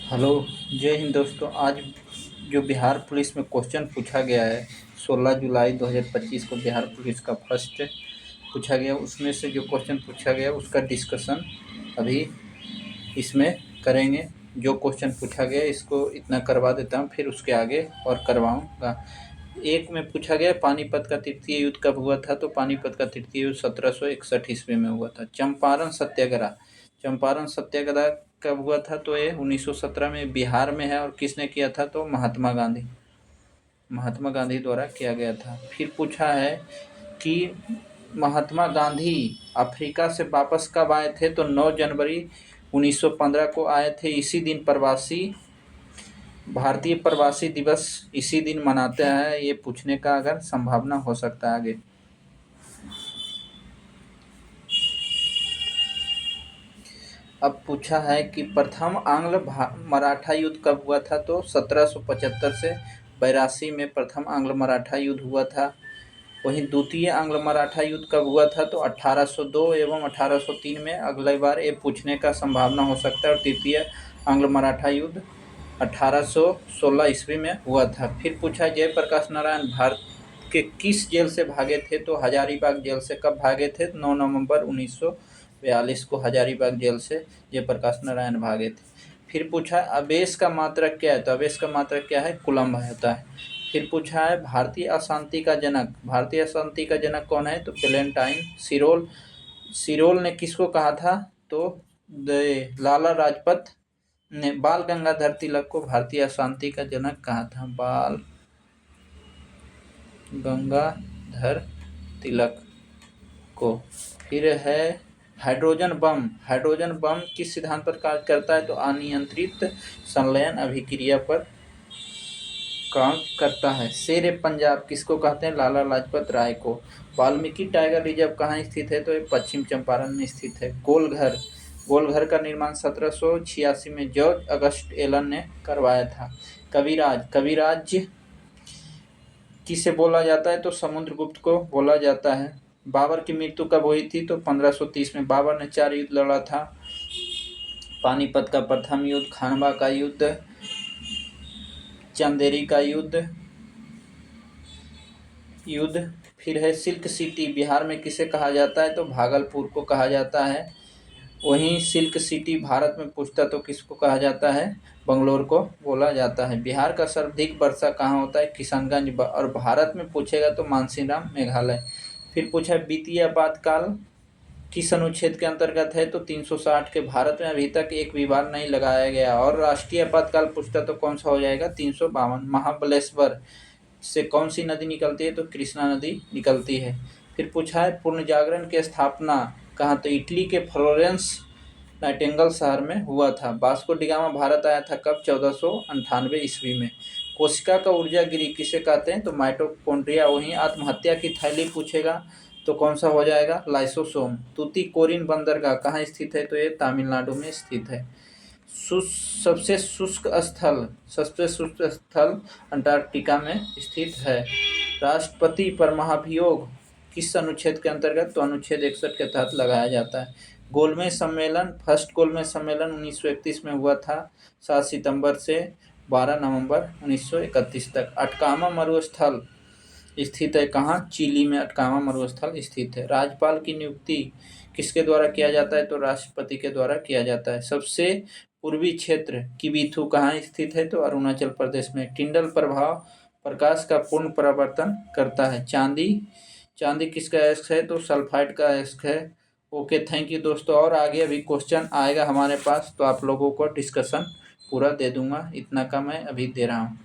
Hello. जय हिंद दोस्तों। आज जो बिहार पुलिस में क्वेश्चन पूछा गया है 16 जुलाई 2025 को बिहार पुलिस का फर्स्ट पूछा गया, उसमें से जो क्वेश्चन पूछा गया उसका डिस्कशन अभी इसमें करेंगे। जो क्वेश्चन पूछा गया इसको इतना करवा देता हूँ, फिर उसके आगे और करवाऊँगा। एक में पूछा गया पानीपत का तृतीय युद्ध कब हुआ था, तो पानीपत का तृतीय युद्ध 1761 ईस्वी में हुआ था। चंपारण सत्याग्रह कब हुआ था, तो ये 1917 में बिहार में है। और किसने किया था, तो महात्मा गांधी द्वारा किया गया था। फिर पूछा है कि महात्मा गांधी अफ्रीका से वापस कब आए थे, तो 9 जनवरी 1915 को आए थे। इसी दिन भारतीय प्रवासी दिवस इसी दिन मनाते हैं। ये पूछने का अगर संभावना हो सकता है आगे। अब पूछा है कि प्रथम आंग्ल मराठा युद्ध कब हुआ था, तो 1775 से 82 में प्रथम आंग्ल मराठा युद्ध हुआ था। वहीं द्वितीय आंग्ल मराठा युद्ध कब हुआ था, तो 1802 एवं 1803 में। अगली बार ये पूछने का संभावना हो सकता है। और तृतीय आंग्ल मराठा युद्ध 1816 ईस्वी में हुआ था। फिर पूछा जयप्रकाश नारायण भारत के किस जेल से भागे थे, तो हजारीबाग जेल से कब भागे थे, 9 नवंबर 1942 को हजारीबाग जेल से जयप्रकाश नारायण भागे थे। फिर पूछा अवेश का मात्रक क्या है, तो अवेश का मात्रक क्या है, कूलम्ब होता है। फिर पूछा है भारतीय अशांति का जनक कौन है, तो वेलेंटाइन सिरोल ने किसको कहा था, तो लाला राजपत ने बाल गंगाधर तिलक को भारतीय अशांति का जनक कहा था। बाल गंगाधर तिलक को। फिर है हाइड्रोजन बम किस सिद्धांत पर कार्य करता है, तो अनियंत्रित संलयन अभिक्रिया पर काम करता है। शेर पंजाब किसको कहते हैं, लाला लाजपत राय को। वाल्मीकि टाइगर रिजर्व कहाँ स्थित है, तो ये पश्चिम चंपारण में स्थित है। गोलघर का निर्माण 1786 में जॉर्ज अगस्ट एलन ने करवाया था। कविराज किसे बोला जाता है, तो समुद्रगुप्त को बोला जाता है। बाबर की मृत्यु कब हुई थी, तो 1530 में। बाबर ने 4 युद्ध लड़ा था। पानीपत का प्रथम युद्ध, खानवा का युद्ध, चंदेरी का युद्ध। फिर है सिल्क सिटी बिहार में किसे कहा जाता है, तो भागलपुर को कहा जाता है। वहीं सिल्क सिटी भारत में पूछता तो किसको कहा जाता है, बंगलोर को बोला जाता है। बिहार का सर्वाधिक वर्षा कहाँ होता है, किशनगंज। और भारत में पूछेगा तो मानसीराम मेघालय। फिर पूछा वित्तीय आपातकाल किस अनुच्छेद के अंतर्गत है, तो 360 के। भारत में अभी तक एक भी बार नहीं लगाया गया। और राष्ट्रीय आपातकाल पूछता तो कौन सा हो जाएगा, 352। महाबलेश्वर से कौन सी नदी निकलती है, तो कृष्णा नदी निकलती है। फिर पूछा है पूर्ण जागरण की स्थापना कहाँ, तो इटली के फ्लोरेंस नाइटिंगेल शहर में हुआ था। वास्को डिगामा भारत आया था कब, 1498 ईस्वी में। कोशिका का ऊर्जा गिरी किसे कहते हैं, तो माइटोकॉन्ड्रिया। वहीं आत्महत्या की थैली पूछेगा तो कौन सा हो जाएगा, लाइसोसोम। तूतीकोरिन बंदरगाह कहाँ स्थित है, तो ये तमिलनाडु में स्थित है। सबसे शुष्क स्थल अंटार्कटिका में स्थित है। राष्ट्रपति पर महाभियोग किस अनुच्छेद के अंतर्गत, तो अनुच्छेद 61 के तहत लगाया जाता है। फर्स्ट गोलमेज सम्मेलन 1931 में हुआ था, 7 सितंबर से 12 नवंबर 1931 तक। अटकामा मरुस्थल स्थित है कहाँ, चिली में अटकामा मरुस्थल स्थित है। राज्यपाल की नियुक्ति किसके द्वारा किया जाता है, तो राष्ट्रपति के द्वारा किया जाता है। सबसे पूर्वी क्षेत्र किबिथु कहाँ स्थित है, तो अरुणाचल प्रदेश में। टिंडल प्रभाव प्रकाश का पूर्ण परावर्तन करता है। चांदी किसका अयस्क है, तो सल्फाइड का अयस्क है। ओके, थैंक यू दोस्तों। और आगे अभी क्वेश्चन आएगा हमारे पास तो आप लोगों को डिस्कशन पूरा दे दूंगा। इतना का मैं अभी दे रहा हूँ।